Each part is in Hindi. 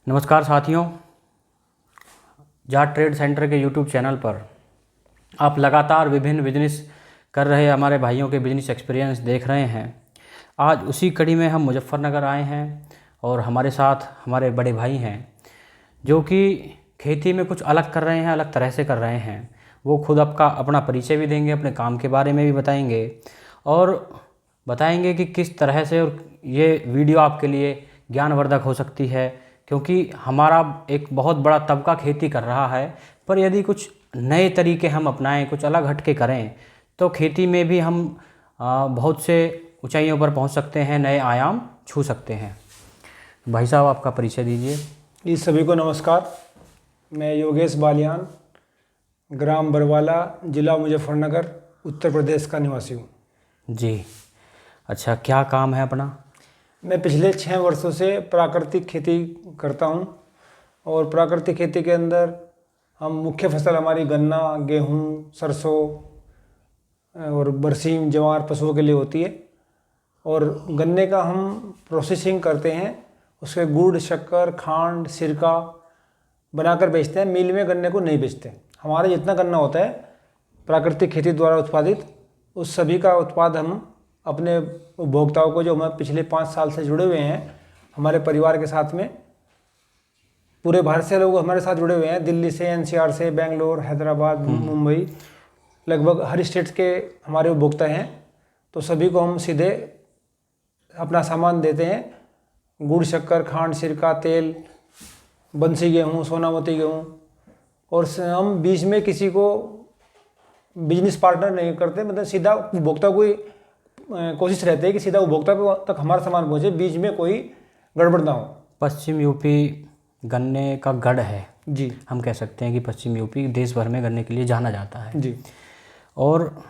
नमस्कार साथियों, जाट ट्रेड सेंटर के यूट्यूब चैनल पर आप लगातार विभिन्न बिजनेस कर रहे हमारे भाइयों के बिजनेस एक्सपीरियंस देख रहे हैं। आज उसी कड़ी में हम मुजफ्फरनगर आए हैं और हमारे साथ हमारे बड़े भाई हैं जो कि खेती में कुछ अलग कर रहे हैं, अलग तरह से कर रहे हैं। वो खुद अपना परिचय भी देंगे, अपने काम के बारे में भी बताएंगे और बताएंगे कि किस तरह से और ये वीडियो आपके लिए ज्ञानवर्धक हो सकती है, क्योंकि हमारा एक बहुत बड़ा तबका खेती कर रहा है। पर यदि कुछ नए तरीके हम अपनाएं, कुछ अलग हटके करें, तो खेती में भी हम बहुत से ऊंचाइयों पर पहुंच सकते हैं, नए आयाम छू सकते हैं। भाई साहब, आपका परिचय दीजिए। जी, सभी को नमस्कार। मैं योगेश बालियान, ग्राम बरवाला, जिला मुजफ्फरनगर, उत्तर प्रदेश का निवासी हूँ। जी, अच्छा, क्या काम है अपना? मैं पिछले 6 वर्षों से प्राकृतिक खेती करता हूँ और प्राकृतिक खेती के अंदर हम मुख्य फसल हमारी गन्ना, गेहूँ, सरसों और बरसीम, ज्वार पशुओं के लिए होती है। और गन्ने का हम प्रोसेसिंग करते हैं, उसके गुड़, शक्कर, खांड, सिरका बनाकर बेचते हैं। मिल में गन्ने को नहीं बेचते। हमारा जितना गन्ना होता है प्राकृतिक खेती द्वारा उत्पादित, उस सभी का उत्पाद हम अपने उपभोक्ताओं को, जो हम पिछले 5 साल से जुड़े हुए हैं हमारे परिवार के साथ में, पूरे भारत से लोग हमारे साथ जुड़े हुए हैं, दिल्ली से, एनसीआर से, बेंगलोर, हैदराबाद, मुंबई, लगभग हर स्टेट के हमारे उपभोक्ता हैं। तो सभी को हम सीधे अपना सामान देते हैं, गुड़, शक्कर, खांड, सिरका, तेल, बंसी गेहूँ, सोनामती गेहूँ। और हम बीच में किसी को बिजनेस पार्टनर नहीं करते, मतलब सीधा उपभोक्ता को ही कोशिश रहती है कि सीधा उपभोक्ता तक हमारा सामान पहुँचे, बीच में कोई गड़बड़ ना हो। पश्चिम यूपी गन्ने का गढ़ है जी, हम कह सकते हैं कि पश्चिम यूपी देश भर में गन्ने के लिए जाना जाता है। जी। और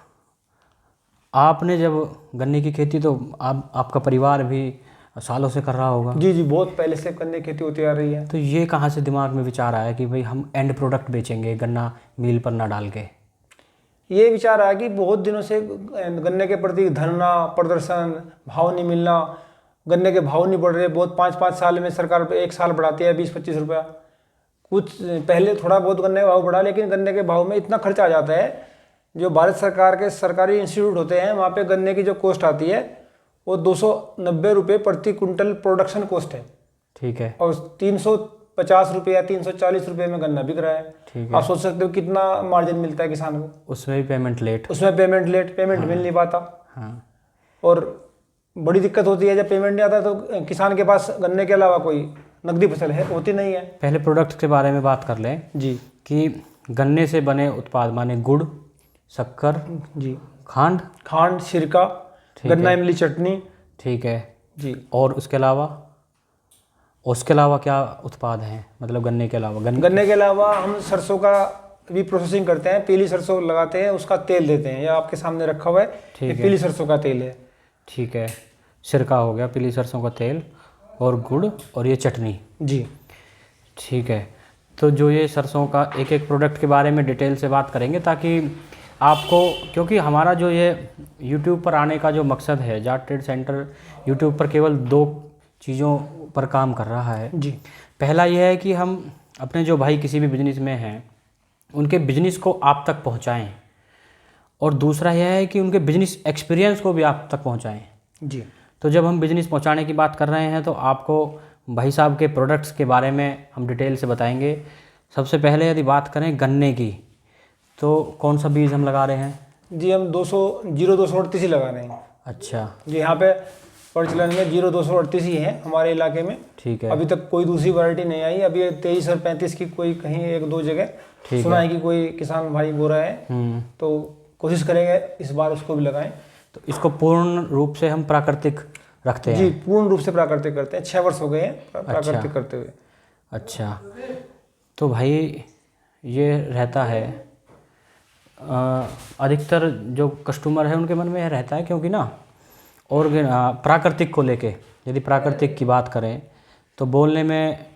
आपने जब गन्ने की खेती, तो आपका परिवार भी सालों से कर रहा होगा। जी जी, बहुत पहले से गन्ने की खेती होती आ रही है। तो ये कहाँ से दिमाग में विचार आया कि भाई हम एंड प्रोडक्ट बेचेंगे, गन्ना मिल पर ना डाल के? ये विचार आया कि बहुत दिनों से गन्ने के प्रति धरना प्रदर्शन, भाव नहीं मिलना, गन्ने के भाव नहीं बढ़ रहे। बहुत 5-5 साल में सरकार एक साल बढ़ाती है 20-25 रुपया। कुछ पहले थोड़ा बहुत गन्ने का भाव बढ़ा, लेकिन गन्ने के भाव में इतना खर्चा आ जाता है। जो भारत सरकार के सरकारी इंस्टीट्यूट होते हैं, वहाँ पे गन्ने की जो कॉस्ट आती है वो 290 रुपये प्रति कुंटल प्रोडक्शन कॉस्ट है। ठीक है। और 350 रुपये या 340 रुपये में गन्ना बिक रहा है। ठीक है। आप सोच सकते हो कितना मार्जिन मिलता है किसान को। उसमें भी पेमेंट लेट। पेमेंट मिल नहीं पाता। हाँ। और बड़ी दिक्कत होती है जब पेमेंट नहीं आता, तो किसान के पास गन्ने के अलावा कोई नकदी फसल होती नहीं है। पहले प्रोडक्ट के बारे में बात कर लें जी, कि गन्ने से बने उत्पाद माने गुड़, शक्कर, जी, खांड, सिरका, गन्ना इमली चटनी। ठीक है जी। और उसके अलावा क्या उत्पाद हैं, मतलब गन्ने के अलावा? गन्ने के अलावा हम सरसों का भी प्रोसेसिंग करते हैं। पीली सरसों लगाते हैं, उसका तेल देते हैं। यह आपके सामने रखा हुआ है, ये पीली सरसों का तेल है। ठीक है, सिरका हो गया, पीली सरसों का तेल और गुड़ और ये चटनी। जी, ठीक है। तो जो ये सरसों का एक एक प्रोडक्ट के बारे में डिटेल से बात करेंगे, ताकि आपको, क्योंकि हमारा जो ये YouTube पर आने का जो मकसद है, जाट ट्रेड सेंटर YouTube पर केवल 2 चीज़ों पर काम कर रहा है। जी। पहला यह है कि हम अपने जो भाई किसी भी बिजनेस में हैं, उनके बिजनेस को आप तक पहुंचाएं, और दूसरा यह है कि उनके बिजनेस एक्सपीरियंस को भी आप तक पहुंचाएं। जी। तो जब हम बिजनेस पहुंचाने की बात कर रहे हैं, तो आपको भाई साहब के प्रोडक्ट्स के बारे में हम डिटेल से बताएंगे। सबसे पहले यदि बात करें गन्ने की, तो कौन सा बीज हम लगा रहे हैं? जी, हम 0238 ही लगा रहे हैं। अच्छा जी, यहाँ पे प्रचलन में 0238 ही है हमारे इलाके में। ठीक है। अभी तक कोई दूसरी वैरायटी नहीं आई। अभी 23 और 35 की कोई कहीं 1-2 जगह सुना है कि कोई किसान भाई बो रहा है, तो कोशिश करेंगे इस बार उसको भी लगाएं। तो इसको पूर्ण रूप से हम प्राकृतिक रखते हैं? जी, पूर्ण रूप से प्राकृतिक करते हैं। 6 वर्ष हो गए हैं प्राकृतिक करते हुए। अच्छा, तो भाई ये रहता है, अधिकतर जो कस्टमर है उनके मन में यह रहता है, क्योंकि ना, और प्राकृतिक को लेके यदि प्राकृतिक की बात करें तो बोलने में,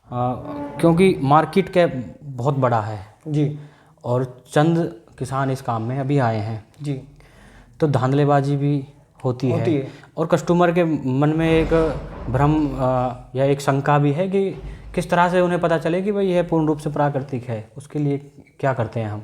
क्योंकि मार्केट के बहुत बड़ा है जी, और चंद किसान इस काम में अभी आए हैं। जी, तो धांधलेबाजी भी होती है और कस्टमर के मन में एक भ्रम या एक शंका भी है कि किस तरह से उन्हें पता चले कि भाई यह पूर्ण रूप से प्राकृतिक है, उसके लिए क्या करते हैं हम?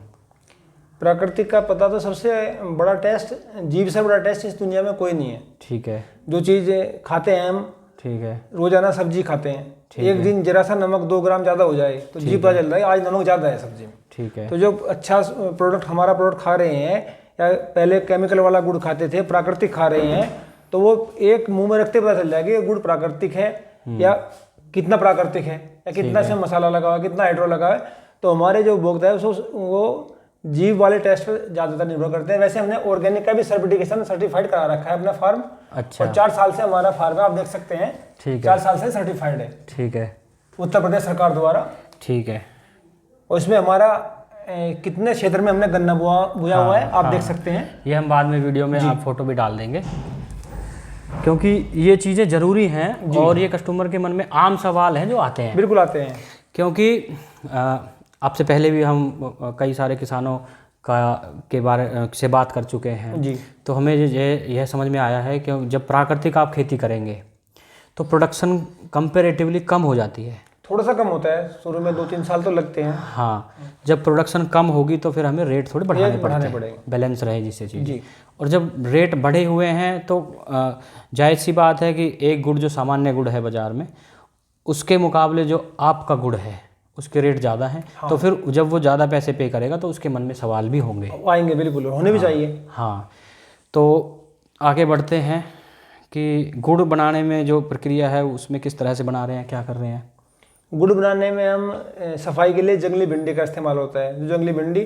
प्राकृतिक का पता तो सबसे बड़ा टेस्ट, जीभ से बड़ा टेस्ट इस दुनिया में कोई नहीं है। ठीक है। जो चीज़ खाते हैं हम, ठीक है, रोजाना सब्जी खाते हैं, एक दिन जरा सा नमक 2 ग्राम ज़्यादा हो जाए तो जीभ पता चलता है आज नमक ज़्यादा है सब्जी में। ठीक है। तो जो अच्छा प्रोडक्ट, हमारा प्रोडक्ट खा रहे हैं या पहले केमिकल वाला गुड़ खाते थे, प्राकृतिक खा रहे हैं, तो वो एक मुंह में रखते पता चल जाएगा ये गुड़ प्राकृतिक है या कितना प्राकृतिक है या कितना इसमें मसाला लगा हुआ है, कितना हाइड्रो लगा है। तो हमारे जो उपभोक्ता है वो जीव वाले टेस्ट पर ज़्यादातर निर्भर करते हैं। वैसे हमने ऑर्गेनिक का भी सर्टिफाइड करा रखा है अपना फार्म। अच्छा। और 4 साल से हमारा फार्म है, आप देख सकते हैं। ठीक है। 4 साल से सर्टिफाइड है। ठीक है। उत्तर प्रदेश सरकार द्वारा। ठीक है। और इसमें हमारा कितने क्षेत्र में हमने गन्ना बोया हुआ है आप देख सकते हैं। ये हम बाद में वीडियो में आप फोटो भी डाल देंगे, क्योंकि ये चीज़ें ज़रूरी हैं और ये कस्टमर के मन में आम सवाल हैं जो आते हैं। बिल्कुल आते हैं, क्योंकि आपसे पहले भी हम कई सारे किसानों के बारे से बात कर चुके हैं जी। तो हमें यह समझ में आया है कि जब प्राकृतिक आप खेती करेंगे तो प्रोडक्शन कंपैरेटिवली कम हो जाती है। थोड़ा सा कम होता है, शुरू में 2-3 साल तो लगते हैं। हाँ, जब प्रोडक्शन कम होगी तो फिर हमें रेट थोड़े बढ़ाने पड़ेंगे, बैलेंस रहे जिससे चीज़ जी। और जब रेट बढ़े हुए हैं तो जायज़ सी बात है कि एक गुड़ जो सामान्य गुड़ है बाज़ार में, उसके मुकाबले जो आपका गुड़ है उसके रेट ज़्यादा हैं। हाँ। तो फिर जब वो ज़्यादा पैसे पे करेगा तो उसके मन में सवाल भी होंगे, आएंगे, बिल्कुल होने भी चाहिए। हाँ, तो आगे बढ़ते हैं कि गुड़ बनाने में जो प्रक्रिया है उसमें किस तरह से बना रहे हैं, क्या कर रहे हैं? गुड़ बनाने में हम सफाई के लिए जंगली भिंडी का इस्तेमाल होता है। जो जंगली भिंडी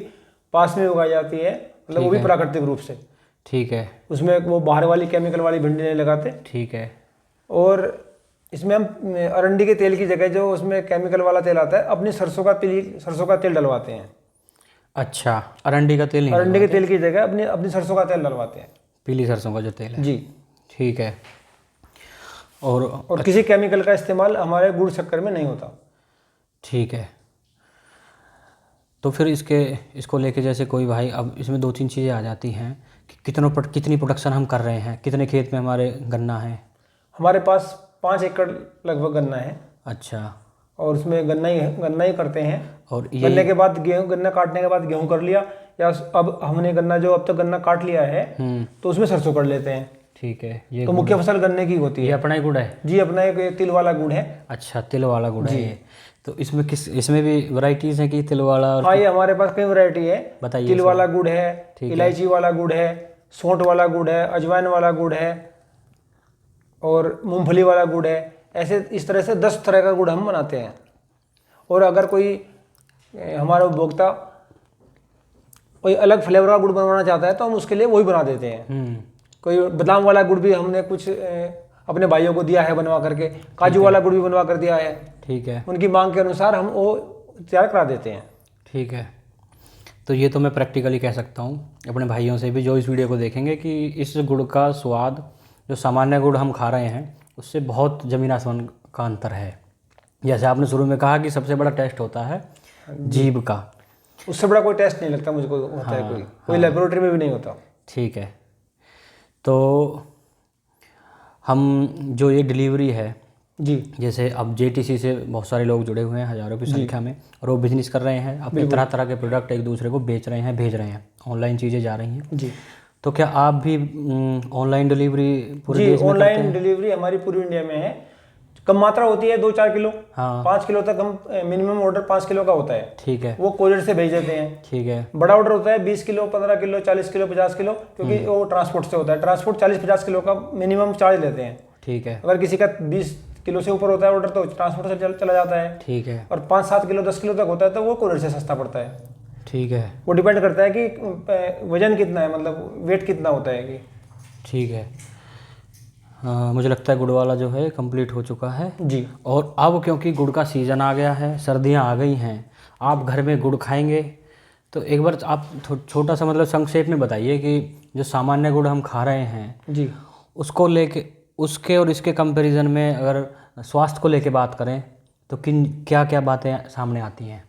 पास में उगाई जाती है, मतलब वो भी प्राकृतिक रूप से। ठीक है। उसमें वो बाहर वाली केमिकल वाली भिंडी नहीं लगाते। ठीक है। और इसमें हम अरंडी के तेल की जगह जो उसमें केमिकल वाला तेल आता है, अपनी सरसों का तेल डलवाते हैं। अच्छा, अरंडी का तेल नहीं, अरंडी के तेल की जगह अपनी सरसों का तेल डलवाते हैं, पीली सरसों का जो तेल है जी। ठीक है। और किसी केमिकल का इस्तेमाल हमारे गुड़ शक्कर में नहीं होता। ठीक है। तो फिर इसको लेके जैसे कोई भाई, अब इसमें 2-3 चीज़ें आ जाती हैं कि कितनी प्रोडक्शन हम कर रहे हैं, कितने खेत में हमारे गन्ना है। हमारे पास 5 एकड़ लगभग गन्ना है। अच्छा। और उसमें गन्ना ही करते हैं। और गन्ने के बाद गन्ना काटने के बाद गेहूँ कर लिया, या अब हमने अब तक गन्ना काट लिया है तो उसमें सरसों कर लेते हैं। ठीक है। ये तो मुख्य फसल गन्ने की होती है। ये अपना ही गुड़ है जी, अपना एक तिल वाला गुड़ है। अच्छा, तिल वाला गुड़ है ये। तो इसमें भी वैरायटीज हैं कि तिल वाला? हाँ, ये हमारे पास कई वैरायटी है। बताइए। तिल वाला गुड़ है, इलायची वाला गुड़ है, सौंठ वाला गुड़ है, अजवाइन वाला गुड़ है और मूंगफली वाला गुड़ है। ऐसे इस तरह से 10 तरह का गुड़ हम बनाते हैं। और अगर कोई हमारा उपभोक्ता कोई अलग फ्लेवर का गुड़ बनवाना चाहता है तो हम उसके लिए वही बना देते हैं। कोई बादाम वाला गुड़ भी हमने कुछ अपने भाइयों को दिया है बनवा करके, काजू वाला गुड़ भी बनवा कर दिया है। ठीक है। उनकी मांग के अनुसार हम वो तैयार करा देते हैं। ठीक है। तो ये तो मैं प्रैक्टिकली कह सकता हूँ अपने भाइयों से भी जो इस वीडियो को देखेंगे कि इस गुड़ का स्वाद जो सामान्य गुड़ हम खा रहे हैं उससे बहुत ज़मीन आसमान का अंतर है। जैसे आपने शुरू में कहा कि सबसे बड़ा टेस्ट होता है जीभ का, उससे बड़ा कोई टेस्ट नहीं लगता मुझको होता है कोई लेबोरेटरी में भी नहीं होता। ठीक है। तो हम जो ये डिलीवरी है जी, जैसे अब JTC से बहुत सारे लोग जुड़े हुए हैं हज़ारों की संख्या में, और वो बिजनेस कर रहे हैं, अपने तरह तरह के प्रोडक्ट एक दूसरे को बेच रहे हैं, भेज रहे हैं, ऑनलाइन चीज़ें जा रही हैं जी। तो क्या आप भी ऑनलाइन डिलीवरी पूरे देश में करते हैं? ऑनलाइन डिलीवरी हमारी पूरी इंडिया में है। कम मात्रा होती है 2-4 किलो। हाँ। 5 किलो तक हम मिनिमम ऑर्डर 5 किलो का होता है। ठीक है। वो कोरियर से भेज देते हैं। ठीक है। बड़ा ऑर्डर होता है 20 किलो, 15 किलो, 40 किलो, 50 किलो, क्योंकि वो ट्रांसपोर्ट से होता है। ट्रांसपोर्ट 40-50 किलो का मिनिमम चार्ज लेते हैं। ठीक है। अगर किसी का 20 किलो से ऊपर होता है ऑर्डर तो ट्रांसपोर्ट से चला जाता है। ठीक है। और 5-7 किलो, 10 किलो तक होता है तो वो कोरियर से सस्ता पड़ता है। ठीक है। वो डिपेंड करता है कि वजन कितना है, मतलब वेट कितना होता है कि। ठीक है। मुझे लगता है गुड़ वाला जो है कंप्लीट हो चुका है जी। और अब क्योंकि गुड़ का सीज़न आ गया है, सर्दियां आ गई हैं, आप घर में गुड़ खाएंगे तो एक बार आप छोटा सा मतलब संक्षेप में बताइए कि जो सामान्य गुड़ हम खा रहे हैं जी, उसको लेके उसके और इसके कंपैरिजन में अगर स्वास्थ्य को लेके बात करें तो क्या क्या बातें सामने आती हैं?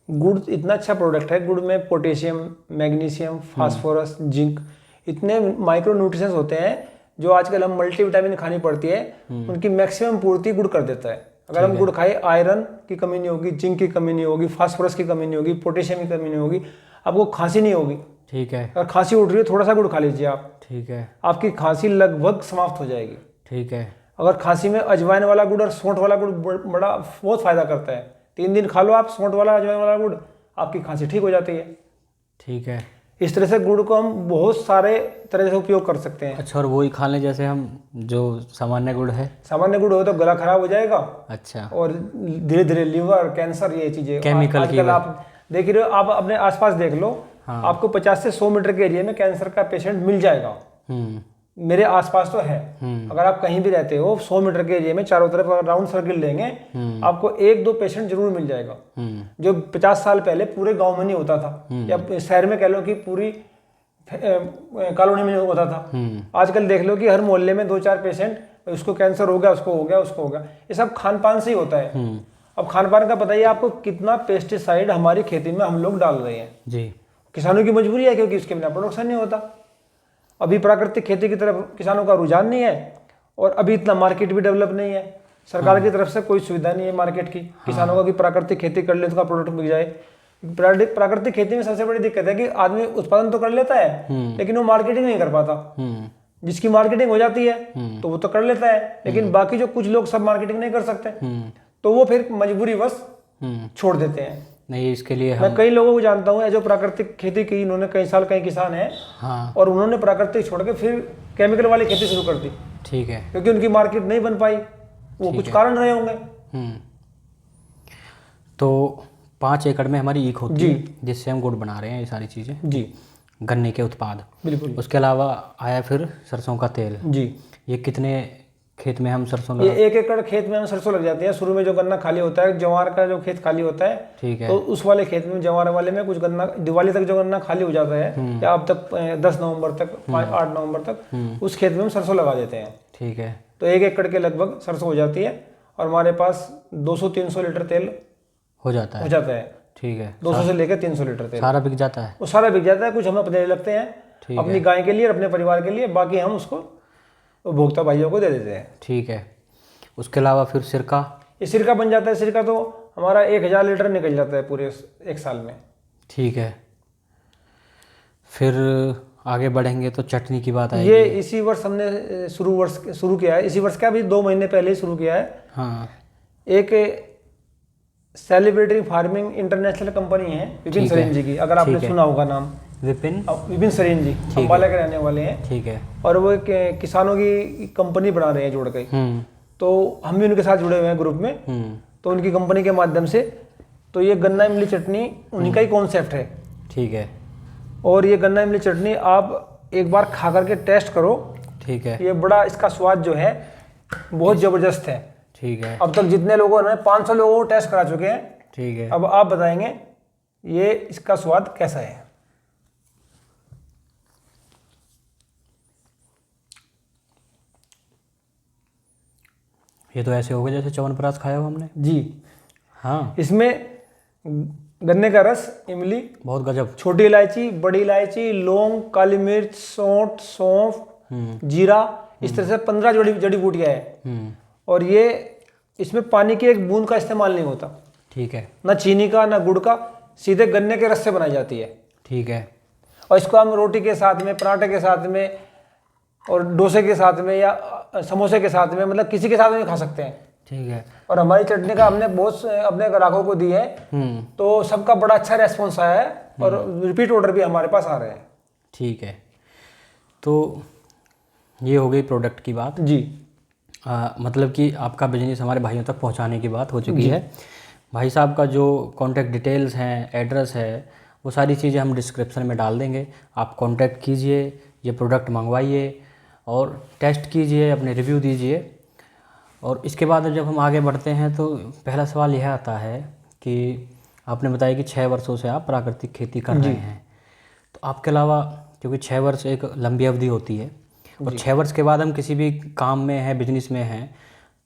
गुड़ इतना अच्छा प्रोडक्ट है। गुड़ में पोटेशियम, मैग्नीशियम, फास्फोरस, जिंक, इतने माइक्रो न्यूट्रिशंस होते हैं जो आजकल हम मल्टीविटामिन खानी पड़ती है, उनकी मैक्सिमम पूर्ति गुड़ कर देता है। अगर हम गुड़ खाए, आयरन की कमी नहीं होगी, जिंक की कमी नहीं होगी, फास्फोरस की कमी नहीं होगी, पोटेशियम की कमी नहीं होगी, आपको खांसी नहीं होगी। ठीक है। अगर खांसी उठ रही है, थोड़ा सा गुड़ खा लीजिए आप, ठीक है। आपकी खांसी लगभग समाप्त हो जाएगी। ठीक है। अगर खांसी में अजवाइन वाला गुड़ और सौंठ वाला गुड़ बड़ा बहुत फायदा करता है। 3 दिन खा लो आप सौंठ वाला अजवाइन वाला गुड़, आपकी खांसी ठीक हो जाती है। ठीक है। इस तरह से गुड़ को हम बहुत सारे तरह से उपयोग कर सकते हैं। अच्छा, और वही खा लें जैसे हम जो सामान्य गुड़ है? सामान्य गुड़ हो तो गला खराब हो जाएगा। अच्छा। और धीरे धीरे लीवर कैंसर, ये चीजें केमिकल की आजकल आप देख रहे हो, आप अपने आसपास देख लो। हाँ। आपको 50 से 100 मीटर के एरिया में कैंसर का पेशेंट मिल जाएगा। मेरे आसपास तो है। अगर आप कहीं भी रहते हो 100 मीटर के एरिया में चारों तरफ राउंड सर्किल लेंगे, आपको 1-2 पेशेंट जरूर मिल जाएगा। जो 50 साल पहले पूरे गांव में नहीं होता था, या शहर में कह लो कि पूरी कॉलोनी में होता था। आजकल देख लो कि हर मोहल्ले में 2-4 पेशेंट, उसको कैंसर हो गया, उसको हो गया, उसको हो गया। ये सब खान पान से ही होता है। अब खान पान का बताइए आपको, कितना पेस्टिसाइड हमारी खेती में हम लोग डाल रहे हैं जी। किसानों की मजबूरी है, क्योंकि उसके बिना प्रोडक्शन नहीं होता। अभी प्राकृतिक खेती की तरफ किसानों का रुझान नहीं है, और अभी इतना मार्केट भी डेवलप नहीं है। सरकार की तरफ से कोई सुविधा नहीं है मार्केट की किसानों का कि प्राकृतिक खेती कर ले तो उसका प्रोडक्ट बिक जाए। प्राकृतिक खेती में सबसे बड़ी दिक्कत है कि आदमी उत्पादन तो कर लेता है, लेकिन वो मार्केटिंग नहीं कर पाता। जिसकी मार्केटिंग हो जाती है तो वो तो कर लेता है, लेकिन बाकी जो कुछ लोग सब मार्केटिंग नहीं कर सकते, तो वो फिर मजबूरीवश छोड़ देते हैं। नहीं, इसके लिए मैं कई लोगों को जानता हूँ जो प्राकृतिक खेती की, इन्होंने कई साल, कई किसान हैं, और उन्होंने प्राकृतिक छोड़ के फिर केमिकल वाली खेती शुरू कर दी। ठीक है। क्योंकि उनकी मार्केट नहीं बन पाई, वो कुछ कारण रहे होंगे। तो 5 एकड़ में हमारी ईख होती है जिससे हम गुड़ बना रहे हैं, ये सारी चीज़ें जी, गन्ने के उत्पाद। बिल्कुल। उसके अलावा आया फिर सरसों का तेल जी। ये कितने खेत में हम सरसों लगा? ये 1 एकड़ खेत में हम सरसों लग जाती है। शुरू में जो गन्ना खाली होता है, जवार का जो खेत खाली होता है, ठीक है, तो उस वाले खेत में, जवार वाले में कुछ गन्ना दिवाली तक जो गन्ना खाली हो जाता है, या अब तक 10 नवंबर तक, 8 नवंबर तक, उस खेत में हम सरसों लगा देते हैं। ठीक है। तो 1 एकड़ के लगभग सरसों हो जाती है, और हमारे पास 200-300 लीटर तेल हो जाता है। ठीक है। 200 से लेकर 300 लीटर तेल सारा बिक जाता है। वो सारा बिक जाता है। कुछ हम अपने लगते हैं अपनी गाय के लिए और अपने परिवार के लिए, बाकी हम उसको उपभोक्ता भाइयों को दे देते हैं। ठीक है। उसके अलावा फिर सिरका? ये सिरका बन जाता है। सिरका तो हमारा 1000 लीटर निकल जाता है पूरे 1 साल में। ठीक है। फिर आगे बढ़ेंगे तो चटनी की बात आएगी। ये इसी वर्ष हमने शुरू किया है। इसी वर्ष क्या, अभी 2 महीने पहले ही शुरू किया है। हाँ। एक सेलिब्रेटिंग फार्मिंग इंटरनेशनल कंपनी है विपिन सरीन जी की, अगर आपने सुना होगा नाम। विपिन सरीन जी अंबाला के रहने वाले हैं। ठीक है। और वो किसानों की कंपनी बना रहे हैं जोड़ के, तो हम भी उनके साथ जुड़े हुए हैं ग्रुप में। तो उनकी कंपनी के माध्यम से, तो ये गन्ना इमली चटनी उन्हीं का ही कॉन्सेप्ट है। ठीक है। और ये गन्ना इमली चटनी आप एक बार खा करके टेस्ट करो। ठीक है। ये बड़ा, इसका स्वाद जो है बहुत जबरदस्त है। ठीक है। अब तक जितने लोगों ने 500 लोगों को टेस्ट करा चुके हैं। ठीक है। अब आप बताएंगे ये इसका स्वाद कैसा है। ये तो ऐसे हो गया जैसे च्यवनप्राश खाया हो हमने जी। हाँ। इसमें गन्ने का रस, इमली, बहुत गजब, छोटी इलायची, बड़ी इलायची, लौंग, काली मिर्च, सौंफ, जीरा, इस तरह से 15 जड़ी बूटियां है। और ये इसमें पानी की एक बूंद का इस्तेमाल नहीं होता। ठीक है। ना चीनी का, ना गुड़ का, सीधे गन्ने के रस से बनाई जाती है। ठीक है। और इसको हम रोटी के साथ में, पराठे के साथ में, और डोसे के साथ में, या समोसे के साथ में, मतलब किसी के साथ में खा सकते हैं। ठीक है। और हमारी चटनी का हमने बहुत अपने ग्राहकों को दी है, तो सबका बड़ा अच्छा रेस्पॉन्स आया है, और रिपीट ऑर्डर भी हमारे पास आ रहे हैं। ठीक है। तो ये हो गई प्रोडक्ट की बात जी। मतलब कि आपका बिजनेस हमारे भाइयों तक पहुंचाने की बात हो चुकी है। भाई साहब का जो कॉन्टैक्ट डिटेल्स हैं, एड्रेस है, वो सारी चीज़ें हम डिस्क्रिप्शन में डाल देंगे। आप कॉन्टैक्ट कीजिए, ये प्रोडक्ट मंगवाइए और टेस्ट कीजिए, अपने रिव्यू दीजिए। और इसके बाद जब हम आगे बढ़ते हैं तो पहला सवाल यह आता है कि आपने बताया कि 6 वर्षों से आप प्राकृतिक खेती कर रहे हैं, तो आपके अलावा, क्योंकि 6 वर्ष एक लंबी अवधि होती है, और 6 वर्ष के बाद हम किसी भी काम में हैं, बिजनेस में हैं,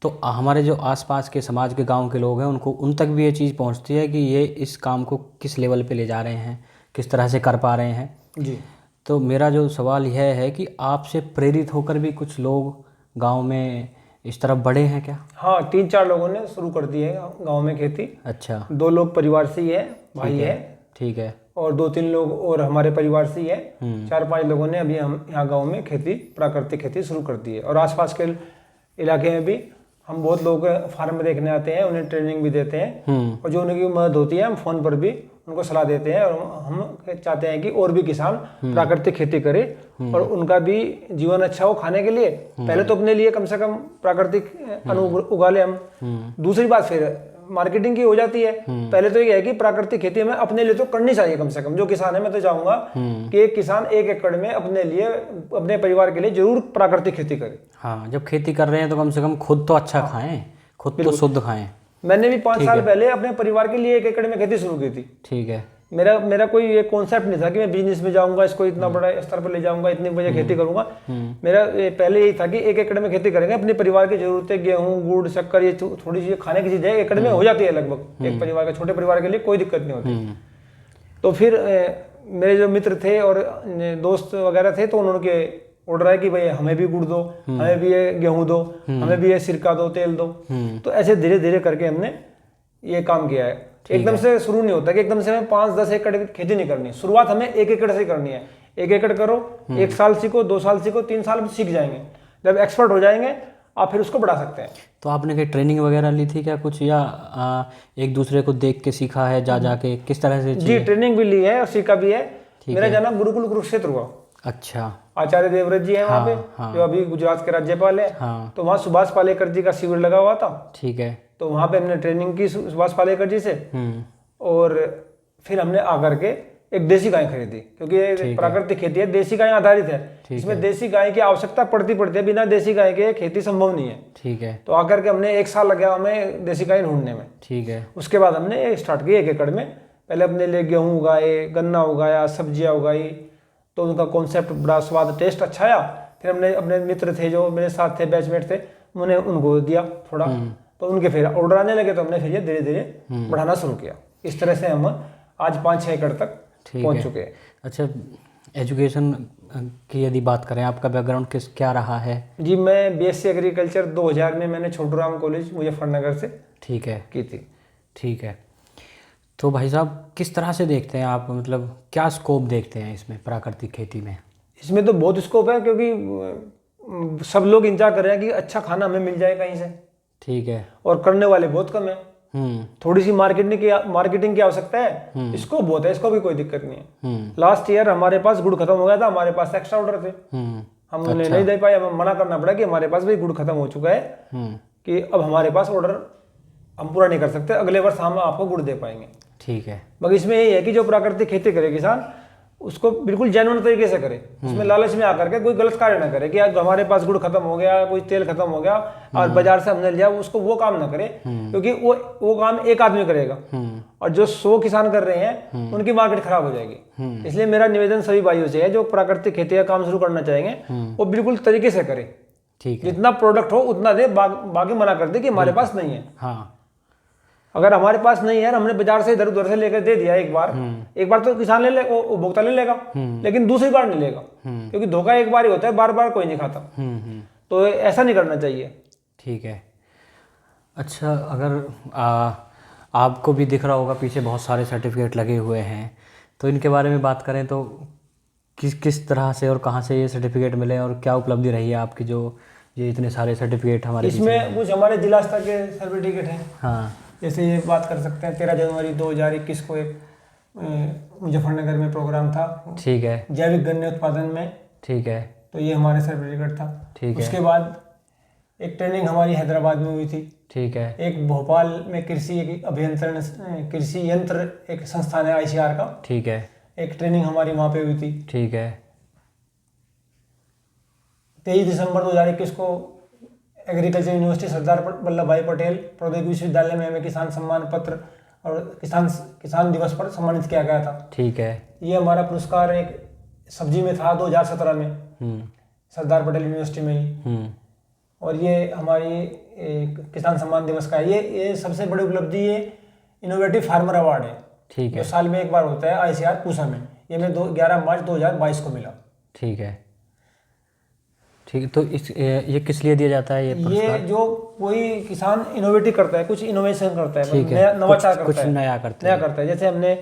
तो हमारे जो आसपास के समाज के, गांव के लोग हैं, उन तक भी ये चीज़ पहुंचती है कि ये इस काम को किस लेवल पे ले जा रहे हैं, किस तरह से कर पा रहे हैं जी। तो मेरा जो सवाल यह है कि आपसे प्रेरित होकर भी कुछ लोग गांव में इस तरफ बढ़े हैं क्या? हाँ, 3-4 लोगों ने शुरू कर दी है गांव में खेती। अच्छा, 2 लोग परिवार से ही है, भाई है, ठीक है। और 2-3 लोग और हमारे परिवार से ही है। हम्म। 4-5 लोगों ने अभी हम यहाँ गांव में खेती, प्राकृतिक खेती शुरू कर दी है। और आसपास के इलाके में भी हम बहुत लोग फार्म में देखने आते हैं, उन्हें ट्रेनिंग भी देते हैं, और जो उनकी मदद होती है हम फ़ोन पर भी उनको सलाह देते हैं। और हम चाहते हैं कि और भी किसान प्राकृतिक खेती करें और उनका भी जीवन अच्छा हो खाने के लिए। पहले तो अपने लिए कम से कम प्राकृतिक अन्न उगा ले हम। दूसरी बात फिर मार्केटिंग की हो जाती है। पहले तो ये है कि प्राकृतिक खेती हमें अपने लिए तो करनी चाहिए कम से कम। जो किसान है, मैं तो चाहूंगा कि एक किसान 1 एकड़ में अपने लिए, अपने परिवार के लिए जरूर प्राकृतिक खेती करे। हाँ, जब खेती कर रहे हैं तो कम से कम खुद तो अच्छा खाएं, खुद तो शुद्ध खाएं। मैंने भी 5 साल पहले अपने परिवार के लिए 1 एकड़ में खेती शुरू की थी। ठीक है। मेरा कोई ये कॉन्सेप्ट नहीं था कि मैं बिजनेस में जाऊंगा, इसको इतना बड़ा स्तर पर ले जाऊंगा, इतनी बजे खेती करूंगा। मेरा पहले यही था कि 1 एकड़ में खेती करेंगे, अपने परिवार की जरूरतें, गेहूं, गुड़, शक्कर, ये थोड़ी सी खाने की चीजें 1 एकड़ में हो जाती है लगभग। एक परिवार के, छोटे परिवार के लिए कोई दिक्कत नहीं होती। तो फिर मेरे जो मित्र थे और दोस्त वगैरह थे, तो उन्होंने ऑर्डर आया कि भाई हमें भी गुड़ दो, हमें भी ये गेहूं दो, हमें भी ये सिरका दो, तेल दो। तो ऐसे धीरे धीरे करके हमने ये काम किया है। एकदम से शुरू नहीं होता कि एकदम से हमें 5-10 एकड़ खेती नहीं करनी। शुरुआत हमें 1 एकड़ से करनी है। 1 एकड़ करो, 1 साल सीखो, 2 साल सीखो, 3 साल में सीख जाएंगे। जब एक्सपर्ट हो जाएंगे आप फिर उसको बढ़ा सकते हैं। तो आपने कहीं ट्रेनिंग वगैरह ली थी क्या कुछ, या एक दूसरे को देख के सीखा है जाके, किस तरह से? जी, ट्रेनिंग भी ली है और सीखा भी है। मेरा जाना गुरुकुल कुरुक्षेत्र हुआ। अच्छा। आचार्य देवव्रत जी हैं वहाँ पे, जो अभी गुजरात के राज्यपाल है। तो वहाँ सुभाष पालेकर जी का शिविर लगा हुआ था। ठीक है। तो वहाँ पे हमने ट्रेनिंग की सुभाष पालेकर जी से। और फिर हमने आकर के एक देसी गाय खरीदी, क्योंकि ये प्राकृतिक खेती है, देसी गाय आधारित है। इसमें देसी गाय की आवश्यकता पड़ती है, बिना देसी गाय के खेती संभव नहीं है। ठीक है। तो आकर के हमने 1 साल लग गया हमें देसी गाय ढूंढने में। ठीक है। उसके बाद हमने स्टार्ट किया 1 एकड़ में। पहले अपने लिए गेहूँ उगाए, गन्ना उगाया, सब्जियाँ उगाई। तो उनका कॉन्सेप्ट बड़ा स्वाद, टेस्ट अच्छा आया। फिर हमने, अपने मित्र थे जो मेरे साथ थे, बैचमेट थे, उन्हें उनको दिया थोड़ा। तो उनके फिर ऑर्डर आने लगे, तो हमने फिर ये धीरे धीरे बढ़ाना शुरू किया। इस तरह से हम आज 5-6 एकड़ तक पहुंच चुके हैं। अच्छा, एजुकेशन की यदि बात करें, आपका बैकग्राउंड क्या रहा है? जी, मैं BSc एग्रीकल्चर 2000 में मैंने छोटू राम कॉलेज मुजफ्फरनगर से ठीक है की थी। ठीक है। तो भाई साहब, किस तरह से देखते हैं आप, मतलब क्या स्कोप देखते हैं इसमें, प्राकृतिक खेती में? इसमें तो बहुत स्कोप है, क्योंकि सब लोग इंतजार कर रहे हैं कि अच्छा खाना हमें मिल जाए कहीं से। ठीक है। और करने वाले बहुत कम है। थोड़ी सी मार्केटिंग की आवश्यकता है। इसको बहुत है, इसको भी कोई दिक्कत नहीं है। लास्ट ईयर हमारे पास गुड़ खत्म हो गया था, हमारे पास एक्स्ट्रा ऑर्डर थे, हम उन्हें नहीं दे पाए। हमें मना करना पड़ा कि हमारे पास भी गुड़ खत्म हो चुका है, कि अब हमारे पास ऑर्डर हम पूरा नहीं कर सकते, अगले वर्ष हम आपको गुड़ दे पाएंगे। ठीक है। मगर इसमें यही है कि जो प्राकृतिक खेती करे किसान, उसको बिल्कुल जेन्युइन तरीके से करे। उसमें लालच में आकर के कोई गलत कार्य ना करे कि आज हमारे पास गुड़ खत्म हो गया, कोई तेल खत्म हो गया और बाजार से हमने लिया, उसको वो काम ना करे। क्योंकि वो काम एक आदमी करेगा और जो 100 किसान कर रहे हैं उनकी मार्केट खराब हो जाएगी। इसलिए मेरा निवेदन सभी भाइयों से है जो प्राकृतिक खेती का काम शुरू करना चाहेंगे, वो बिल्कुल तरीके से करे। ठीक है। जितना प्रोडक्ट हो उतना दे, बाकी मना कर दे कि हमारे पास नहीं है। हाँ, अगर हमारे पास नहीं है, हमने बाजार से इधर उधर से लेकर दे दिया एक बार तो किसान ले ले, उपभोक्ता ले लेगा, लेकिन दूसरी बार नहीं लेगा, क्योंकि धोखा एक बार ही होता है, बार बार कोई नहीं खाता। तो ऐसा नहीं करना चाहिए। ठीक है। अच्छा, अगर आपको भी दिख रहा होगा पीछे बहुत सारे सर्टिफिकेट लगे हुए हैं, तो इनके बारे में बात करें तो किस तरह से और कहाँ से ये सर्टिफिकेट मिले और क्या उपलब्धि रही है आपकी, जो ये इतने सारे सर्टिफिकेट हमारे? इसमें कुछ हमारे जिला स्तर के सर्टिफिकेट हैं। हाँ, जैसे ये बात कर सकते हैं, 13 जनवरी 2021 को एक मुजफ्फरनगर में प्रोग्राम था। ठीक है। जैविक गन्ने उत्पादन में। ठीक है। तो ये हमारे सर्टिफिकेट था। ठीक है। उसके बाद एक ट्रेनिंग हमारी हैदराबाद में हुई थी। ठीक है। एक भोपाल में कृषि अभियंत्रण, कृषि यंत्र एक संस्थान है ICR का। ठीक है। एक ट्रेनिंग हमारी वहाँ पे हुई थी। ठीक है। 23 दिसंबर 2021 को एग्रीकल्चर यूनिवर्सिटी सरदार वल्लभ भाई पटेल प्रौद्योगिकी विश्वविद्यालय में हमें किसान सम्मान पत्र और किसान दिवस पर सम्मानित किया गया था। ठीक है। ये हमारा पुरस्कार एक सब्जी में था 2017 में, सरदार पटेल यूनिवर्सिटी में ही। और ये हमारी किसान सम्मान दिवस का है। ये सबसे बड़ी उपलब्धि ये इनोवेटिव फार्मर अवार्ड है। ठीक है। जो साल में एक बार होता है ICR पूसा में। ये मैं 11 मार्च 2022 को मिला। ठीक है। ठीक है, तो ये किस लिए दिया जाता है ये पुरस्कार? ये जो कोई किसान इनोवेटिव करता है, कुछ इनोवेशन करता है, ठीक है, नवाचार करता कुछ है, नया करता है। जैसे हमने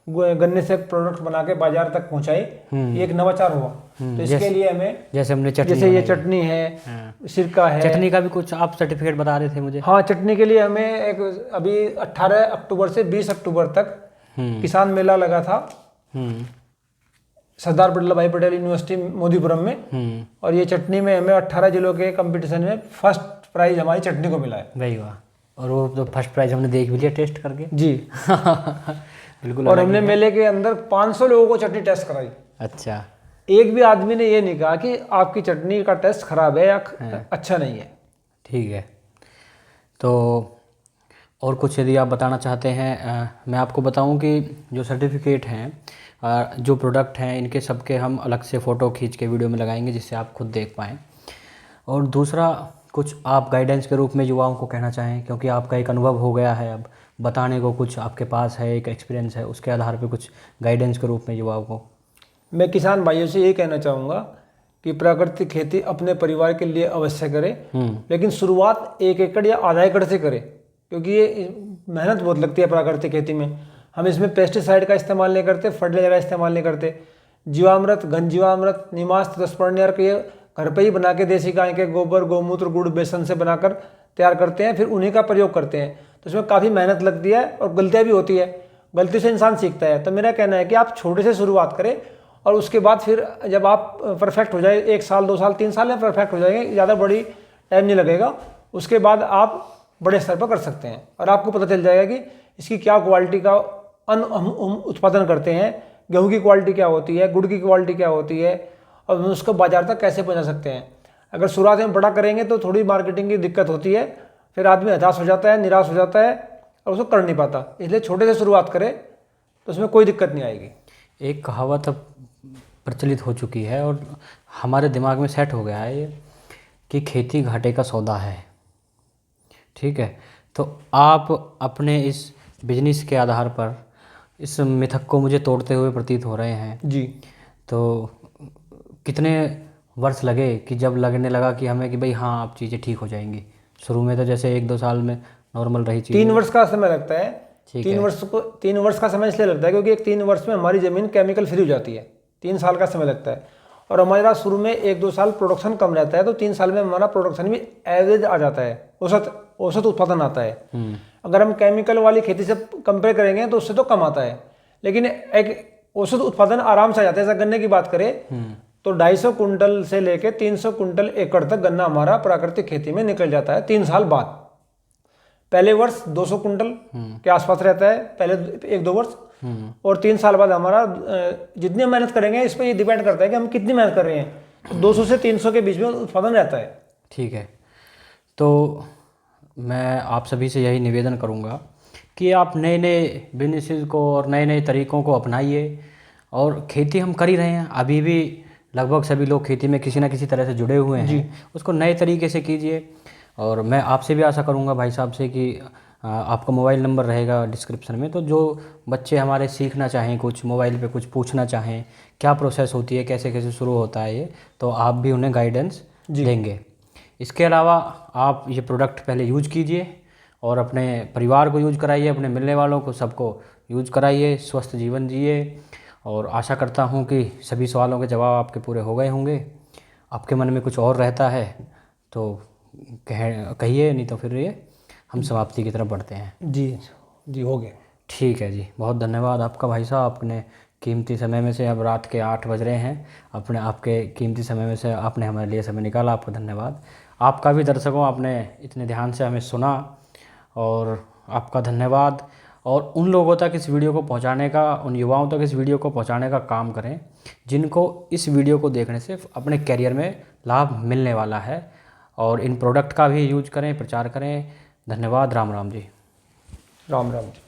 गन्ने से प्रोडक्ट बना के बाजार तक पहुंचाई, ये एक नवाचार हुआ। तो इसके लिए हमें, जैसे हमने चटनी, जैसे ये चटनी है, सिरका है, चटनी का भी कुछ आप सर्टिफिकेट बता रहे थे मुझे। हाँ, चटनी के लिए हमें एक अभी 18 अक्टूबर से 20 अक्टूबर तक किसान मेला लगा था सरदार वल्लभ भाई पटेल यूनिवर्सिटी मोदीपुरम में, और ये चटनी में हमें 18 जिलों के कंपटीशन में फर्स्ट प्राइज हमारी चटनी को मिला है। वही वाह, और वो तो फर्स्ट प्राइज हमने देख भी लिया टेस्ट करके जी। बिल्कुल। और हमने मेले के अंदर 500 लोगों को चटनी टेस्ट कराई। अच्छा, एक भी आदमी ने ये नहीं कहा कि आपकी चटनी का टेस्ट खराब है या अच्छा नहीं है। ठीक है, तो और कुछ यदि आप बताना चाहते हैं, मैं आपको बताऊं कि जो सर्टिफिकेट हैं, जो प्रोडक्ट हैं, इनके सबके हम अलग से फ़ोटो खींच के वीडियो में लगाएंगे जिससे आप खुद देख पाएँ। और दूसरा, कुछ आप गाइडेंस के रूप में युवाओं को कहना चाहें, क्योंकि आपका एक अनुभव हो गया है, अब बताने को कुछ आपके पास है, एक एक्सपीरियंस है, उसके आधार पे कुछ गाइडेंस के रूप में युवाओं को। मैं किसान भाइयों से ये कहना चाहूँगा कि प्राकृतिक खेती अपने परिवार के लिए अवश्य करें, लेकिन शुरुआत 1 एकड़ या आधा एकड़ से करें, क्योंकि ये मेहनत बहुत लगती है प्राकृतिक खेती में। हम इसमें पेस्टिसाइड का इस्तेमाल नहीं करते, फर्टिलाइजर का इस्तेमाल नहीं करते। जीवामृत, घन जीवामृत, निमास्त, दशपर्णी के घर पे ही बना के देसी गाय के गोबर, गोमूत्र, गुड़, बेसन से बनाकर तैयार करते हैं, फिर उन्हीं का प्रयोग करते हैं। तो इसमें काफ़ी मेहनत लगती है और गलतियाँ भी होती है, गलती से इंसान सीखता है। तो मेरा कहना है कि आप छोटे से शुरुआत करें, और उसके बाद फिर जब आप परफेक्ट हो जाए, 1 साल 2 साल 3 साल में परफेक्ट हो जाएंगे, ज़्यादा बड़ी टाइम नहीं लगेगा, उसके बाद आप बड़े स्तर पर कर सकते हैं। और आपको पता चल जाएगा कि इसकी क्या क्वालिटी का अन्न हम उत्पादन करते हैं, गेहूं की क्वालिटी क्या होती है, गुड़ की क्वालिटी क्या होती है, और हम उसको बाजार तक कैसे पहुंचा सकते हैं। अगर शुरुआत में बड़ा करेंगे तो थोड़ी मार्केटिंग की दिक्कत होती है, फिर आदमी हताश हो जाता है, निराश हो जाता है और उसको कर नहीं पाता। इसलिए छोटे से शुरुआत करें तो उसमें कोई दिक्कत नहीं आएगी। एक कहावत अब प्रचलित हो चुकी है और हमारे दिमाग में सेट हो गया है ये, कि खेती घाटे का सौदा है। ठीक है, तो आप अपने इस बिजनेस के आधार पर इस मिथक को मुझे तोड़ते हुए प्रतीत हो रहे हैं जी। तो कितने वर्ष लगे कि जब लगने लगा कि हमें कि भाई हाँ अब चीज़ें ठीक हो जाएंगी? शुरू में तो जैसे 1-2 साल में नॉर्मल रही चीज़। 3 वर्ष का समय लगता है। 3 वर्ष का समय इसलिए लगता है क्योंकि 3 वर्ष में हमारी ज़मीन केमिकल फ्री हो जाती है। 3 साल का समय लगता है, और हमारा शुरू में 1-2 साल प्रोडक्शन कम रहता है, तो 3 साल में हमारा प्रोडक्शन भी एवरेज आ जाता है, औसत उत्पादन आता है। अगर हम केमिकल वाली खेती से कंपेयर करेंगे तो उससे तो कम आता है, लेकिन एक औसत उत्पादन आराम से आ जाता है। जैसे गन्ने की बात करें तो 250 कुंटल से लेके 300 कुंटल एकड़ तक गन्ना हमारा प्राकृतिक खेती में निकल जाता है 3 साल बाद। पहले वर्ष 200 कुंटल के आसपास रहता है, पहले 1-2 वर्ष, और 3 साल बाद हमारा जितनी मेहनत करेंगे इस पर ये डिपेंड करता है कि हम कितनी मेहनत कर रहे हैं, तो 200 से 300 के बीच में उत्पादन रहता है। ठीक है, तो मैं आप सभी से यही निवेदन करूंगा कि आप नए नए बिजनेसेस को और नए नए तरीक़ों को अपनाइए। और खेती हम कर ही रहे हैं, अभी भी लगभग सभी लोग खेती में किसी न किसी तरह से जुड़े हुए हैं, उसको नए तरीके से कीजिए। और मैं आपसे भी आशा करूंगा भाई साहब से कि आपका मोबाइल नंबर रहेगा डिस्क्रिप्शन में, तो जो बच्चे हमारे सीखना चाहें, कुछ मोबाइल पे कुछ पूछना चाहें, क्या प्रोसेस होती है, कैसे कैसे शुरू होता है ये, तो आप भी उन्हें गाइडेंस देंगे। इसके अलावा आप ये प्रोडक्ट पहले यूज कीजिए और अपने परिवार को यूज कराइए, अपने मिलने वालों को सबको यूज कराइए, स्वस्थ जीवन जिए। और आशा करता हूँ कि सभी सवालों के जवाब आपके पूरे हो गए होंगे। आपके मन में कुछ और रहता है तो कहिए, नहीं तो फिर ये हम समाप्ति की तरफ बढ़ते हैं। जी हो गए। ठीक है जी, बहुत धन्यवाद आपका भाई साहब। अपने कीमती समय में से, अब रात के 8 बज रहे हैं, आपके कीमती समय में से आपने हमारे लिए समय निकाला, आपको धन्यवाद। आपका भी दर्शकों, आपने इतने ध्यान से हमें सुना और आपका धन्यवाद। और उन लोगों तक इस वीडियो को पहुंचाने का, उन युवाओं तक इस वीडियो को पहुंचाने का काम करें जिनको इस वीडियो को देखने से अपने करियर में लाभ मिलने वाला है। और इन प्रोडक्ट का भी यूज करें, प्रचार करें। धन्यवाद। राम राम जी। राम राम जी।